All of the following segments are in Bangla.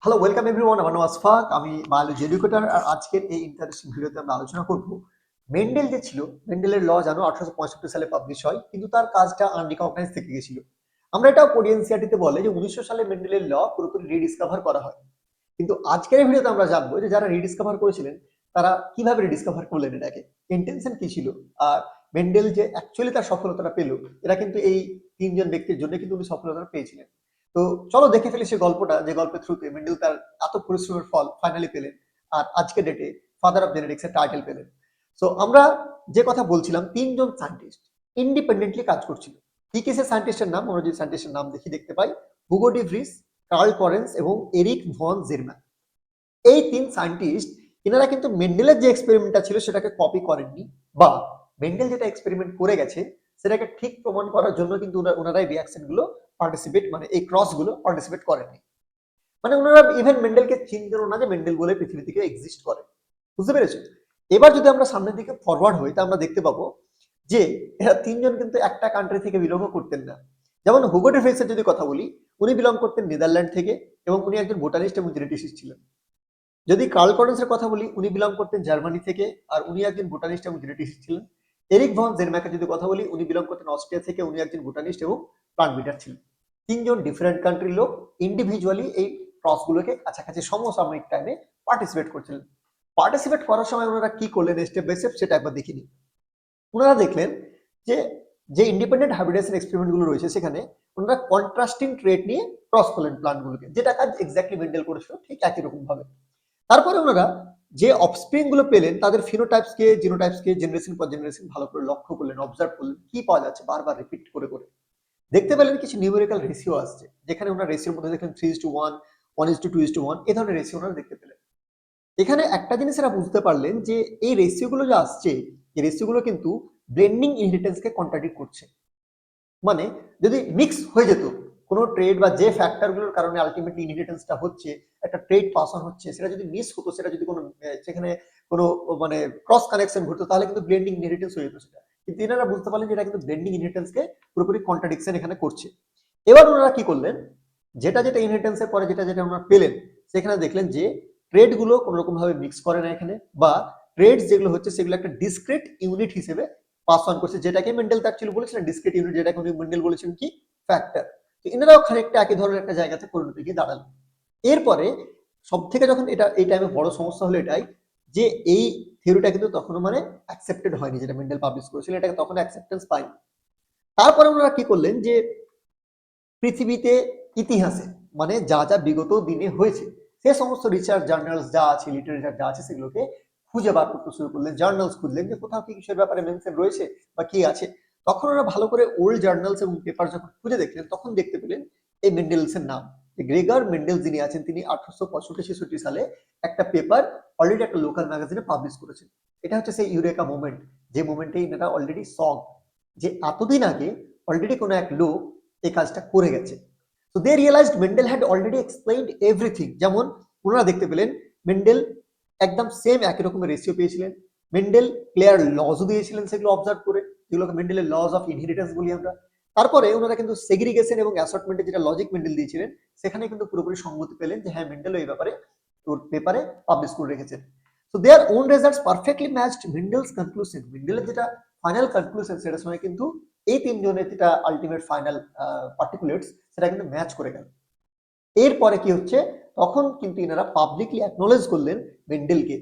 Hello, welcome everyone. আমার নাম আশফাক, আমি বায়োলজি এডুকেটর। আর আজকের এই ইন্টারেস্টিং ভিডিওতে আমরা আলোচনা করব মেন্ডেল যে ছিল, মেন্ডেলের ল জানো 1865 সালে পাবলিশ হয়, কিন্তু তার কাজটা আনরিকগনাইজ থেকে গেছিল। আমরা এটাও পড়ি, এনসিইআরটি তে বলে যে 1900 সালে মেন্ডেলের ল পুরোপুরি রিডিসকভার করা হয়। কিন্তু আজকের এই ভিডিওতে আমরা জানবো যে যারা রিডিসকভার করেছিলেন তারা কিভাবে রিডিসকভার করলেন, এটাকে ইন্টেনশন কি ছিল, আর মেন্ডেল যে অ্যাকচুয়ালি তার সফলতাটা পেল, এরা কিন্তু এই তিনজন ব্যক্তির জন্য কিন্তু উনি সফলতা পেয়েছিলেন। তো চলো দেখে ফেলি সেই গল্পটা, যে গল্পের থ্রুতে মেন্ডেল তার এত পরিশ্রমের ফল ফাইনালি পেলেন, আর আজকের ডেটে ফাদার অফ জেনেটিক্স এর টাইটেল পেলেন। সো আমরা যে কথা বলছিলাম, তিনজন সায়েন্টিস্ট ইন্ডিপেন্ডেন্টলি কাজ করছিল। কি কি সে সায়েন্টিস্টের নাম? আমরা যদি সায়েন্টিস্টের নাম দেখতে পাই, Hugo de Vries, Carl Correns এবং এরিক ভন জেরম্যান। এই তিন সায়েন্টিস্ট, এনারা কিন্তু মেন্ডেলের যে এক্সপেরিমেন্টটা ছিল সেটাকে কপি করেননি, বা মেন্ডেল যেটা এক্সপেরিমেন্ট করে গেছে সেটাকে ঠিক প্রমাণ করার জন্য কিন্তু ওনারা এই রিয়াকশন গুলো পার্টিসিপেট, মানে এই ক্রস গুলো পার্টিসিপেট করেননি। মানে ওনারা ইভেন মেন্ডেলকে চিনতেন না যে মেন্ডেল বলে পৃথিবী থেকে এক্সিস্ট করে। বুঝতে পেরেছো? এবার যদি আমরা সামনের দিকে ফরওয়ার্ড হই, তা আমরা দেখতে পাবো যে এরা তিনজন কিন্তু একটা কান্ট্রি থেকে বিলং করতেন না। যেমন হুগো ডি ভ্রিসের যদি কথা বলি, উনি বিলং করতেন নেদারল্যান্ড থেকে এবং উনি একজন বোটানিস্ট এবং জেনেটিস্ট ছিলেন। যদি কার্ল করেন্সের কথা বলি, উনি বিলং করতেন জার্মানি থেকে, আর উনি একজন বোটানিস্ট এবং জেনেটিস্ট ছিলেন। এরিক ভন জেরম্যাকের যদি কথা বলি, উনি বিলং করতেন অস্ট্রিয়া থেকে, উনি একজন বোটানিস্ট এবং প্লান্ট ব্রিডার ছিলেন। তিনজন ডিফারেন্ট কান্ট্রির লোক ইন্ডিভিজুয়ালি এই ক্রসগুলোকে কাছাকাছি সমসাময়িক টাইমে পার্টিসিপেট করছিলেন। পার্টিসিপেট করার সময় ওনারা কি করলেন স্টেপ বাই স্টেপ, সেটা একবার দেখিনি। ওনারা দেখলেন যে যে ইন্ডিপেন্ডেন্ট হাইব্রিডেশন এক্সপেরিমেন্ট গুলো রয়েছে সেখানে ওনারা কন্ট্রাস্টিং ট্রেট নিয়ে ক্রস করলেন প্লান্টগুলোকে, যেটা কাজ এক্স্যাক্টলি মেন্ডেল করেছিল ঠিক একই রকম ভাবে। তারপরে ওনারা যে অফস্প্রিং গুলো পেলেন তাদের ফিনোটাইপসকে, জিনোটাইপসকে জেনারেশন পর জেনারেশন ভালো করে লক্ষ্য করলেন, অবজার্ভ করলেন কি পাওয়া যাচ্ছে, বারবার রিপিট করে করে দেখতে পেলেন কিছু নিউমেরিক্যাল রেশিও আসছে, যেখানে ওনারা রেশিওর মধ্যে দেখলেন 3:1, 1:2:1, এই ধরনের রেশিও ওনারা দেখতে পেলেন। এখানে একটা জিনিস এরা বুঝতে পারলেন যে এই রেশিও গুলো যে আসছে, এই রেশিও গুলো কিন্তু ব্লেন্ডিং ইনহেরিটেন্সকে কন্ট্রাডিক্ট করছে। মানে যদি মিক্স হয়ে যেত কোনো ট্রেড বা যে ফ্যাক্টর গুলোর কারণে আলটিমেটলি ইনহেরিটেন্সটা হচ্ছে, একটা ট্রেড পাস অন হচ্ছে, সেটা যদি মিস হতো, সেটা যদি কোনো সেখানে কোনো মানে ক্রস কানেকশন ঘটতো, তাহলে কিন্তু ব্লেন্ডিং ইনহেরিটেন্স হয়ে যেত সেটা। কিন্তু এনারা বুঝতে পারলেন যে এটা কিন্তু ব্লেন্ডিং ইনহেরিটেন্সকে পুরোপুরি কন্ট্রাডিকশন এখানে করছে। এবার ওনারা কি করলেন, যেটা যেটা ইনহেরিটেন্সের পরে যেটা যেটা ওনারা পেলেন, সেখানে দেখলেন যে ট্রেড গুলো কোনো রকম ভাবে মিক্স করে না এখানে, বা ট্রেডস যেগুলো হচ্ছে সেগুলো একটা ডিসক্রিট ইউনিট হিসেবে পাস অন করছে, যেটাকে মেন্ডেল অ্যাকচুয়ালি বলেছিলেন ডিসক্রিট ইউনিট, যেটাকে উনি মেন্ডেল বলেছেন কি ফ্যাক্টর। তো এনারাও খানিকটা একই ধরনের একটা জায়গাতে পরিণতি গিয়ে দাঁড়ালো। এরপরে সব থেকে যখন এটা এই টাইমে বড় সমস্যা হলো এটাই, যে এই থিওরিটা কিন্তু তখনও মানে অ্যাকসেপ্টেড হয়নি, যেটা মেন্ডেল পাবলিশ করেছিল এটাকে তখন অ্যাকসেপ্টেন্স পায়নি। তারপরে ওনারা কি করলেন, যে পৃথিবীতে ইতিহাসে মানে যা যা বিগত দিনে হয়েছে সে সমস্ত রিসার্চ জার্নালস যা আছে, লিটারেচার যা আছে, সেগুলোকে খুঁজে বার করতে শুরু করলেন। জার্নালস খুঁজলেন যে কোথাও কি কিসের ব্যাপারে মেনশন রয়েছে বা কি আছে। তখন ওরা ভালো করে ওল্ড জার্নালস এবং পেপার যখন খুঁজে দেখলেন, তখন দেখতে পেলেন এই মেন্ডেলসের নাম। গ্রেগর মেন্ডেল যিনি আছেন, তিনি 1865-66 সালে একটা পেপার অলরেডি একটা লোকাল ম্যাগাজিনে পাবলিশ করেছেন। এটা হচ্ছে সেই ইউরেকা মোমেন্ট, যে মোমেন্টে এনারা অলরেডি যে এতদিন আগে অলরেডি কোনো এক লোক এই কাজটা করে গেছে। তো they realised Mendel had already explained everything. যেমন ওনারা দেখতে পেলেন মেন্ডেল একদম সেম একই রকমের রেশিও পেয়েছিলেন, মেন্ডেল ক্লিয়ার লজও দিয়েছিলেন সেগুলো অবজার্ভ করে, যেগুলোকে মেন্ডেলের লজ অফ ইনহেরিটেন্স বলি আমরা। তারপরে ওনারা কিন্তু সেগ্রিগেশন এবং অ্যাসর্টমেন্টের যেটা লজিক মেন্ডেল দিয়েছিলেন, সেখানে কিন্তু পুরোপুরি সম্মতি পেলেন যে হ্যাঁ, মেন্ডেল এই ব্যাপারে ওর পেপারে পাবলিশ করে রেখেছেন। So their own results perfectly matched Mendel's conclusion. মেন্ডেলের যেটা ফাইনাল কনক্লুশন, সেটার সঙ্গে কিন্তু এই তিনজনের যেটা আলটিমেট ফাইনাল পার্টিকুলেটস, সেটা কিন্তু ম্যাচ করে গেল। এরপরে কি হচ্ছে, তখন কিন্তু এনারা পাবলিকলি অ্যাকনোলেজ করলেন মেন্ডেলকে,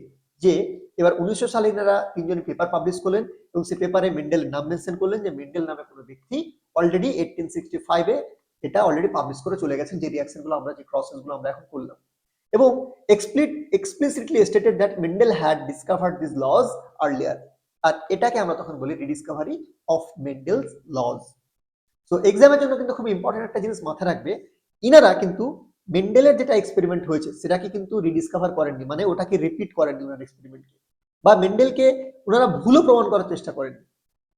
যে এবার 1900 সালে এনারা তিনজন পেপার পাবলিশ করলেন এবং সেই পেপারে মেন্ডেলের নাম মেনশন করলেন, যে মেন্ডেল নামে কোনো ব্যক্তি অলরেডি 1865 এ এটা অলরেডি পাবলিশ করে চলে গেছেন, যে রিঅ্যাকশন গুলো আমরা, যে প্রসেস গুলো আমরা এখন করলাম। এবং explicitly stated that Mendel had discovered these laws earlier. আর এটাকে আমরা তখন বলি রিডিসকভারি অফ মেন্ডেলস লজ। সো এক্সামের জন্য কিন্তু খুব ইম্পর্টেন্ট একটা জিনিস মাথায় রাখবে, ইনারা কিন্তু মেন্ডেলের যেটা এক্সপেরিমেন্ট হয়েছে সেটাকে কিন্তু রিডিসকভার করেননি, মানে ওটাকে রিপিট করেননি ওনার এক্সপেরিমেন্টকে, বা মেন্ডেলকে ওনারা ভুলও প্রমাণ করার চেষ্টা করেননি।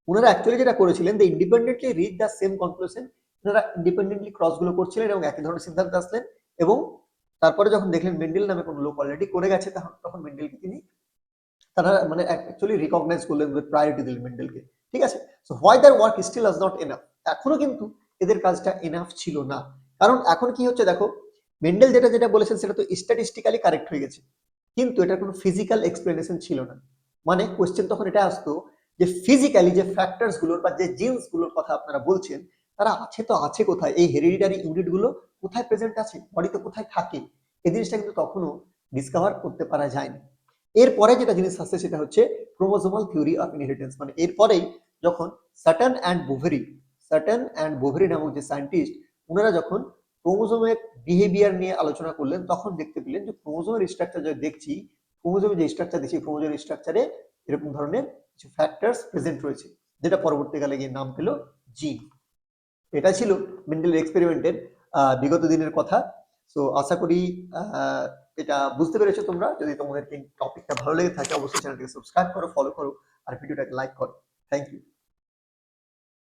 ওনারা অ্যাকচুয়ালি যেটা করেছিলেন, they independently reach the same conclusion. ওনারা ইন্ডিপেন্ডেন্টলি ক্রসগুলো করছিলেন এবং একই ধরনের সিদ্ধান্ত আসলেন। এবং তারপরে যখন দেখলেন মেন্ডেল নামে কোনো লোক অলরেডি করে গেছে, তখন মেন্ডেলকে তিনি তারা মানে অ্যাকচুয়ালি রিকগনাইজ করলেন, প্রায়োরিটি দিলেন মেন্ডেলকে। ঠিক আছে? So why their work still was not enough. এখনো কিন্তু এদের কাজটা এনাফ ছিল না। কারণ এখন কি হচ্ছে দেখো, মেন্ডেল যেটা যেটা বলেছেন সেটা তো স্ট্যাটিস্টিক্যালি কারেক্ট হয়ে গেছে, কিন্তু এটার কোনো ফিজিক্যাল এক্সপ্লেনেশন ছিল না। মানে কোয়েশ্চেন তখন এটা আসতো যে ফিজিক্যালি যে ফ্যাক্টরস গুলোর বা যে জিন্স গুলোর কথা আপনারা বলছেন তারা আছে তো আছে কোথায়, এই হেরিডিটারি ইউনিট গুলো কোথায় প্রেজেন্ট আছে, বডিতে কোথায় থাকে, এই জিনিসটা কিন্তু তখনও ডিসকভার করতে পারা যায়নি। এরপরে যেটা জিনিস আসছে সেটা হচ্ছে ক্রোমোজোমাল থিওরি অফ ইনহেরিটেন্স, মানে এরপরেই যখন সাটন অ্যান্ড বোভেরি নামক যে সায়েন্টিস্ট ওনারা যখন ক্রোমোজোমের বিহেভিয়ার নিয়ে আলোচনা করলেন তখন দেখতে পেলেন যে ক্রোমোজোমের স্ট্রাকচার যা দেখছি, ক্রোমোজোমের যে স্ট্রাকচার দেখছি ক্রোমোজোমের স্ট্রাকচারে এরকম ধরনের কিছু ফ্যাক্টরস প্রেজেন্ট রয়েছে, যেটা পরবর্তীকালে গিয়ে নাম পেল জিন। এটা ছিল মেন্ডেলের এক্সপেরিমেন্টের বিগত দিনের কথা। সো আশা করি এটা বুঝতে পেরেছো তোমরা। যদি তোমাদের টপিকটা ভালো লেগে থাকে অবশ্যই চ্যানেলটিকে সাবস্ক্রাইব করো, ফলো করো আর ভিডিওটাকে লাইক করো। Thank you.